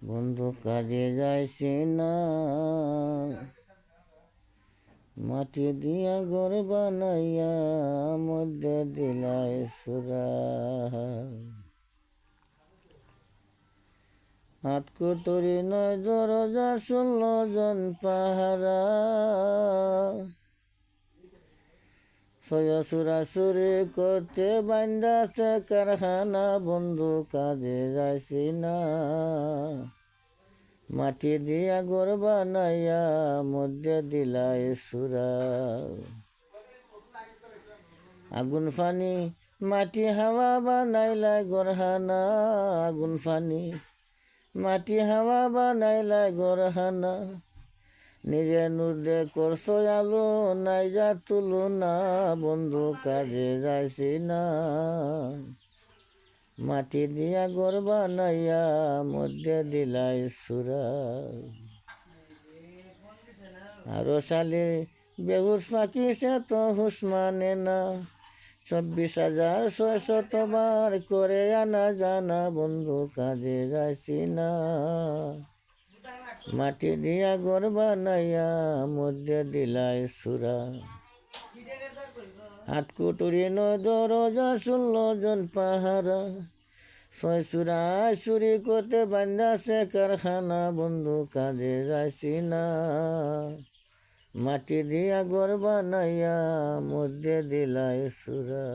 বন্ধু কাজে যাইছি না, মাটি দিয়া ঘর বানাইয়া মধ্যে দিলাই সুরা। হাত কুটুরি নয় দরজা 16 জন পাহারা, সুরাসুরি করতে বান্দাছে কারখানা। বন্ধু কাজে যাইছি না, মাটি দিয়া ঘর বানাইয়া মধ্যে দিলাই সুরা। আগুন ফানি মাটি হাওয়া বানাইলাই গরহানা, আগুন ফানি মাটি হাওয়া বানাইলাই গরহানা। নিজে নুদে করছো আলো নাই যা তুলো না, বন্ধু কাজে যাইছি না, মাটি দিয়া ঘর বানাইয়া মধ্যে দিলাই সুরা। আরো শালি বেহুশ পাখি সে তো হুশ মানে না, 24,600 বার করে আনা জানা। বন্ধু কাজে যাইছি না, মাটি দিয়া ঘর বানাইয়া মধ্যে দিলাই সুরা। হাত কুটুরি নয় দরজা 16 জন পাহারা, সুরি করতে বান্দাছে কারখানা। বন্ধু কাজে যাইছি না, মাটি দিয়া ঘর বানাইয়া মধ্যে দিলাই সুরা।